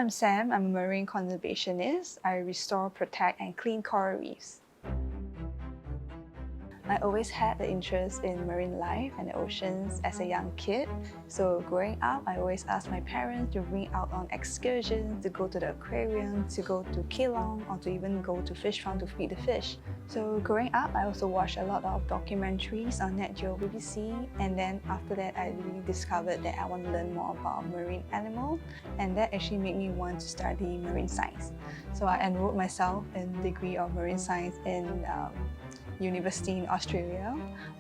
I'm Sam. I'm a marine conservationist. I restore, protect, and clean coral reefs. I always had the interest in marine life and the oceans as a young kid. So growing up, I always asked my parents to bring me out on excursions, to go to the aquarium, to go to Keelong, or to even go to fish farm to feed the fish. So growing up, I also watched a lot of documentaries on Nat Geo BBC, and then after that, I really discovered that I want to learn more about marine animals, and that actually made me want to study marine science. So I enrolled myself in the degree of marine science in university in Australia,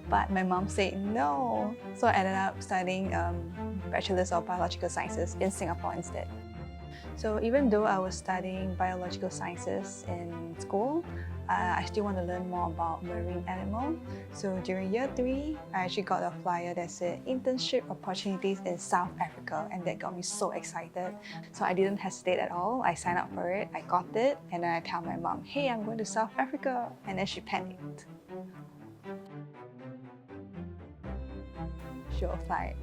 but my mom said no. So I ended up studying Bachelor's of Biological Sciences in Singapore instead. So even though I was studying biological sciences in school, I still want to learn more about marine animals. So during year 3, I actually got a flyer that said internship opportunities in South Africa, and that got me so excited. So I didn't hesitate at all. I signed up for it, I got it, and then I tell my mom, hey, I'm going to South Africa, and then she panicked. She was like,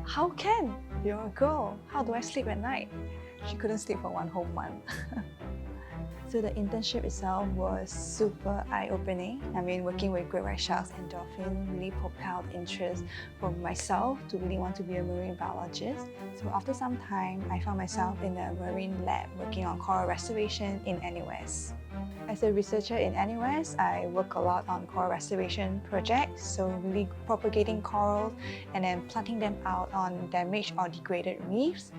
how can? You're a girl. How do I sleep at night? She couldn't sleep for 1 whole month. So the internship itself was super eye-opening. I mean, working with great white sharks and dolphins really propelled interest for myself to really want to be a marine biologist. So after some time, I found myself in a marine lab working on coral restoration in NUS. As a researcher in NUS, I work a lot on coral restoration projects, so really propagating corals and then planting them out on damaged or degraded reefs.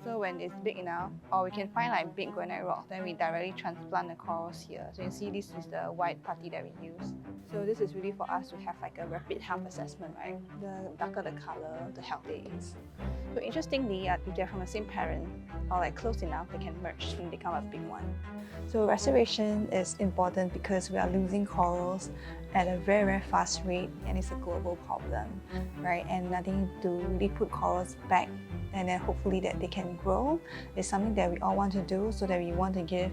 So when it's big enough, or we can find like big granite rocks, then we directly transplant the corals here. So you can see this is the white putty that we use. So this is really for us to have like a rapid health assessment, right? The darker the color, the healthier it is. So interestingly, if they're from the same parent or like close enough, they can merge and become a big one. So restoration is important because we are losing corals at a very, very fast rate, and it's a global problem, right? And nothing to really put corals back and then hopefully that they can grow is something that we all want to do, so that we want to give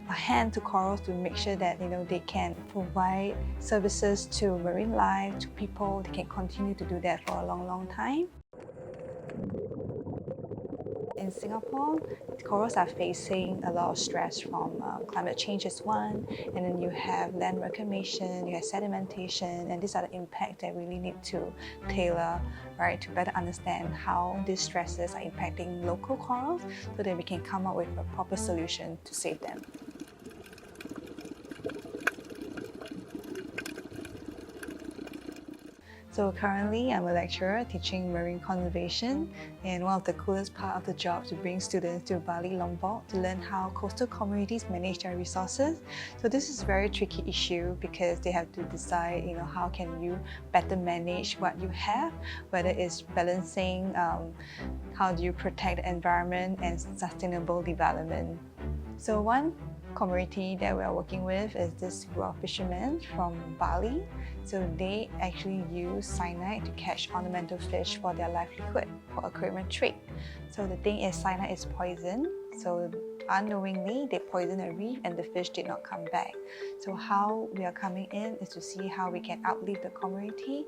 a hand to corals to make sure that they can provide services to marine life, to people. They can continue to do that for a long, long time. In Singapore, corals are facing a lot of stress from climate change is one, and then you have land reclamation, you have sedimentation, and these are the impacts that we really need to tailor, right, to better understand how these stresses are impacting local corals so that we can come up with a proper solution to save them. So currently, I'm a lecturer teaching marine conservation, and one of the coolest part of the job is to bring students to Bali, Lombok to learn how coastal communities manage their resources. So this is a very tricky issue because they have to decide, how can you better manage what you have, whether it's balancing how do you protect the environment and sustainable development. So one community that we are working with is this group of fishermen from Bali. So they actually use cyanide to catch ornamental fish for their livelihood, for aquarium trade. So the thing is, cyanide is poison. So unknowingly, they poisoned the reef and the fish did not come back. So how we are coming in is to see how we can uplift the community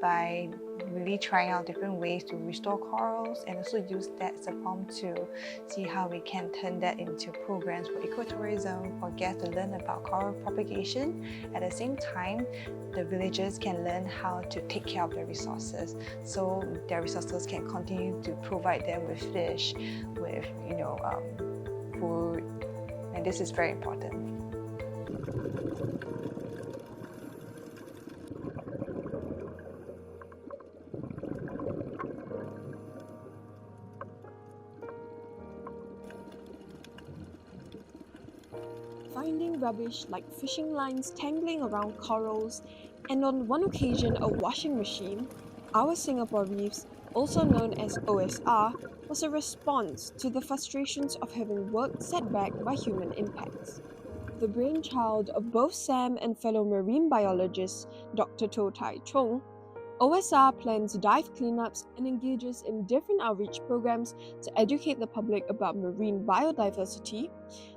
by really trying out different ways to restore corals, and also use that as a form to see how we can turn that into programs for ecotourism, for guests to learn about coral propagation. At the same time, the villagers can learn how to take care of their resources, so their resources can continue to provide them with fish, with food, and this is very important. Finding rubbish like fishing lines tangling around corals, and on one occasion a washing machine, our Singapore Reefs, also known as OSR, was a response to the frustrations of having work set back by human impacts. The brainchild of both Sam and fellow marine biologist Dr. To Tai Chung, OSR plans dive cleanups and engages in different outreach programs to educate the public about marine biodiversity,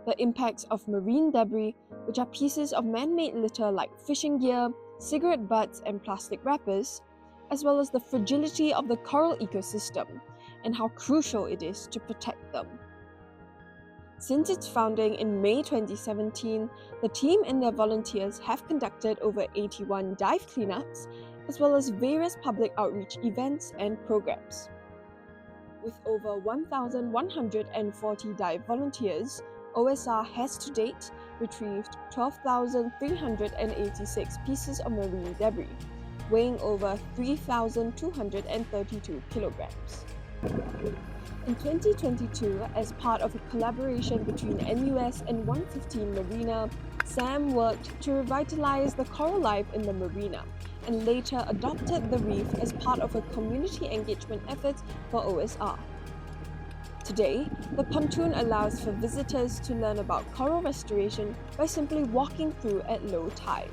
the impacts of marine debris, which are pieces of man-made litter like fishing gear, cigarette butts, and plastic wrappers, as well as the fragility of the coral ecosystem and how crucial it is to protect them. Since its founding in May 2017, the team and their volunteers have conducted over 81 dive cleanups, as well as various public outreach events and programs. With over 1,140 dive volunteers, OSR has to date retrieved 12,386 pieces of marine debris, weighing over 3,232 kilograms. In 2022, as part of a collaboration between NUS and 115 Marina, Sam worked to revitalize the coral life in the marina and later adopted the reef as part of a community engagement effort for OSR. Today, the pontoon allows for visitors to learn about coral restoration by simply walking through at low tide.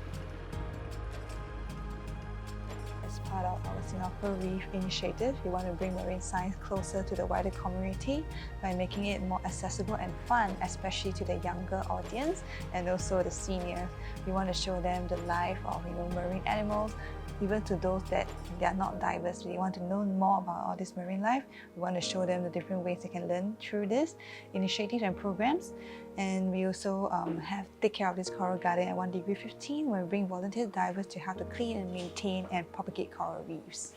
As part of our Singapore Reef initiative, we want to bring marine science closer to the wider community by making it more accessible and fun, especially to the younger audience and also the seniors. We want to show them the life of marine animals, even to those that they are not divers. We want to know more about all this marine life. We want to show them the different ways they can learn through this initiatives and programs. And we also take care of this coral garden at 1°15, where we bring volunteer divers to help to clean and maintain and propagate coral reefs.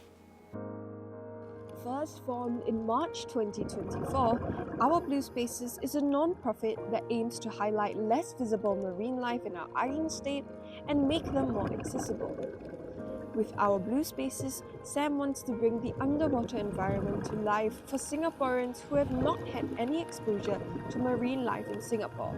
First formed in March 2024, Our Blue Spaces is a non-profit that aims to highlight less visible marine life in our island state and make them more accessible. With Our Blue Spaces, Sam wants to bring the underwater environment to life for Singaporeans who have not had any exposure to marine life in Singapore.